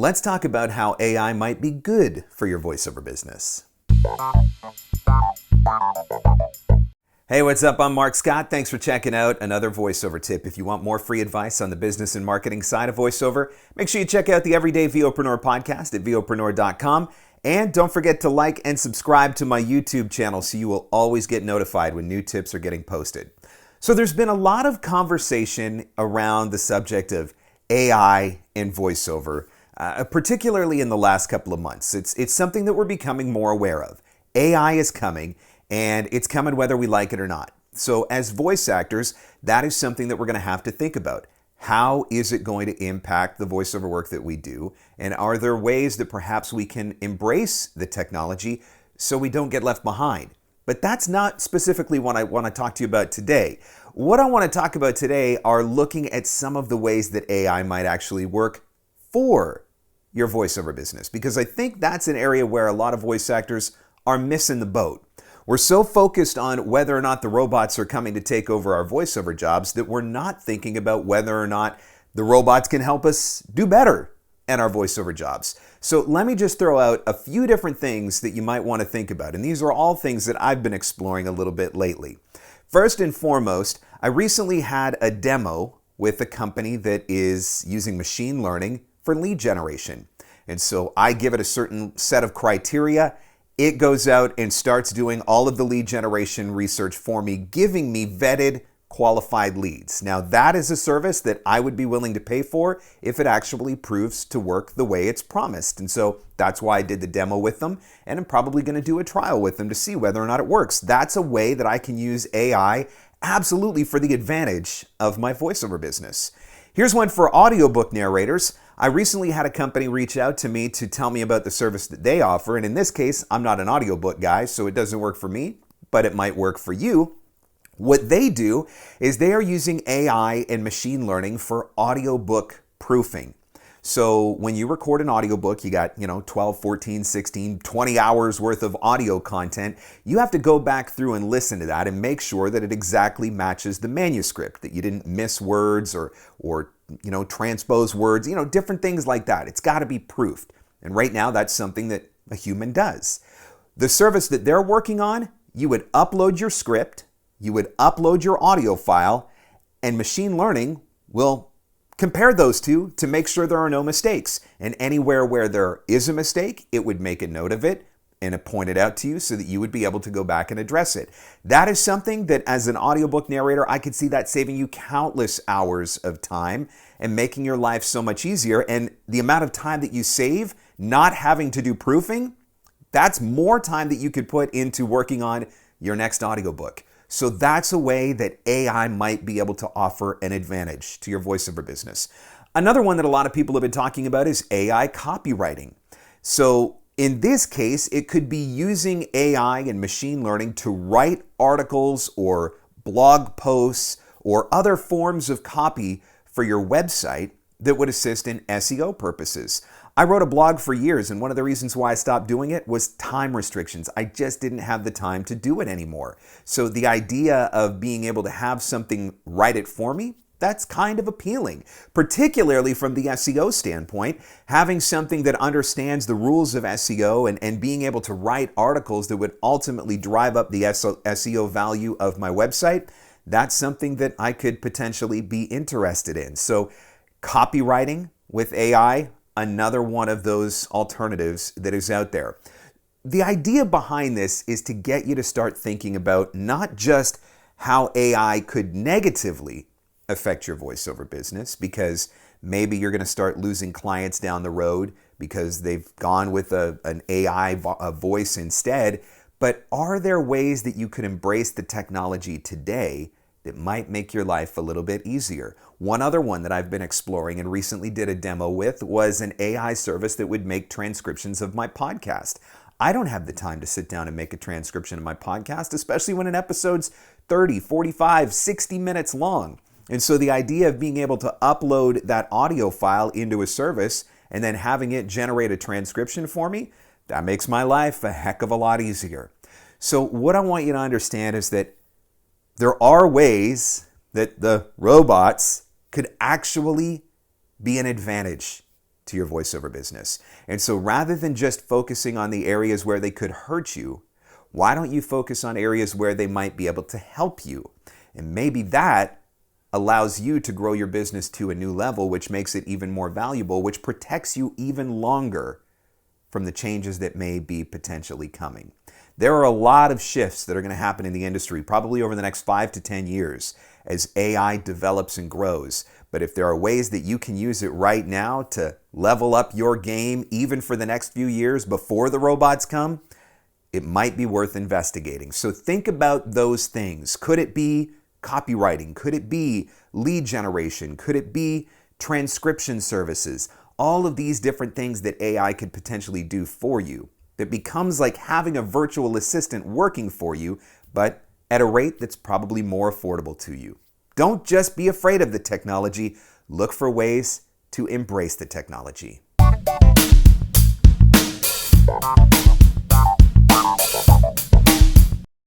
let's talk about how AI might be good for your voiceover business. Hey, what's up? I'm Mark Scott. Thanks for checking out another voiceover tip. If you want more free advice on the business and marketing side of voiceover, make sure you check out the Everyday VOpreneur podcast at VOpreneur.com. And don't forget to like and subscribe to my YouTube channel so you will always get notified when new tips are getting posted. So there's been a lot of conversation around the subject of AI and voiceover, particularly in the last couple of months. It's something that we're becoming more aware of. AI is coming, and it's coming whether we like it or not. So as voice actors, that is something that we're going to have to think about. How is it going to impact the voiceover work that we do? And are there ways that perhaps we can embrace the technology so we don't get left behind? But that's not specifically what I want to talk to you about today. What I want to talk about today are looking at some of the ways that AI might actually work for your voiceover business, because I think that's an area where a lot of voice actors are missing the boat. We're so focused on whether or not the robots are coming to take over our voiceover jobs that we're not thinking about whether or not the robots can help us do better at our voiceover jobs. So let me just throw out a few different things that you might want to think about. And these are all things that I've been exploring a little bit lately. First and foremost, I recently had a demo with a company that is using machine learning for lead generation. And so I give it a certain set of criteria. It goes out and starts doing all of the lead generation research for me, giving me vetted, qualified leads. Now, that is a service that I would be willing to pay for if it actually proves to work the way it's promised. And so that's why I did the demo with them, and I'm probably going to do a trial with them to see whether or not it works. That's a way that I can use AI absolutely for the advantage of my voiceover business. Here's one for audiobook narrators. I recently had a company reach out to me to tell me about the service that they offer, and in this case, I'm not an audiobook guy, so it doesn't work for me, but it might work for you. What they do is they are using AI and machine learning for audiobook proofing. So when you record an audiobook, you got, 12, 14, 16, 20 hours worth of audio content. You have to go back through and listen to that and make sure that it exactly matches the manuscript, that you didn't miss words or transpose words, different things like that. It's got to be proofed. And right now, that's something that a human does. The service that they're working on, you would upload your script, you would upload your audio file, and machine learning will compare those two to make sure there are no mistakes. And anywhere where there is a mistake, it would make a note of it and point it out to you so that you would be able to go back and address it. That is something that as an audiobook narrator, I could see that saving you countless hours of time and making your life so much easier. And the amount of time that you save not having to do proofing, that's more time that you could put into working on your next audiobook. So that's a way that AI might be able to offer an advantage to your voiceover business. Another one that a lot of people have been talking about is AI copywriting. So in this case, it could be using AI and machine learning to write articles or blog posts or other forms of copy for your website that would assist in SEO purposes. I wrote a blog for years, and one of the reasons why I stopped doing it was time restrictions. I just didn't have the time to do it anymore. So the idea of being able to have something write it for me, that's kind of appealing, particularly from the SEO standpoint. Having something that understands the rules of SEO and being able to write articles that would ultimately drive up the SEO value of my website, that's something that I could potentially be interested in. So copywriting with AI, another one of those alternatives that is out there. The idea behind this is to get you to start thinking about not just how AI could negatively affect your voiceover business, because maybe you're going to start losing clients down the road because they've gone with an AI voice instead. But are there ways that you could embrace the technology today that might make your life a little bit easier? One other one that I've been exploring and recently did a demo with was an AI service that would make transcriptions of my podcast. I don't have the time to sit down and make a transcription of my podcast, especially when an episode's 30, 45, 60 minutes long. And so the idea of being able to upload that audio file into a service and then having it generate a transcription for me, that makes my life a heck of a lot easier. So what I want you to understand is that there are ways that the robots could actually be an advantage to your voiceover business. And so rather than just focusing on the areas where they could hurt you, why don't you focus on areas where they might be able to help you? And maybe that allows you to grow your business to a new level, which makes it even more valuable, which protects you even longer from the changes that may be potentially coming. There are a lot of shifts that are going to happen in the industry, probably over the next 5 to 10 years as AI develops and grows. But if there are ways that you can use it right now to level up your game, even for the next few years before the robots come, it might be worth investigating. So think about those things. Could it be copywriting? Could it be lead generation? Could it be transcription services? All of these different things that AI could potentially do for you. It becomes like having a virtual assistant working for you, but at a rate that's probably more affordable to you. Don't just be afraid of the technology. Look for ways to embrace the technology.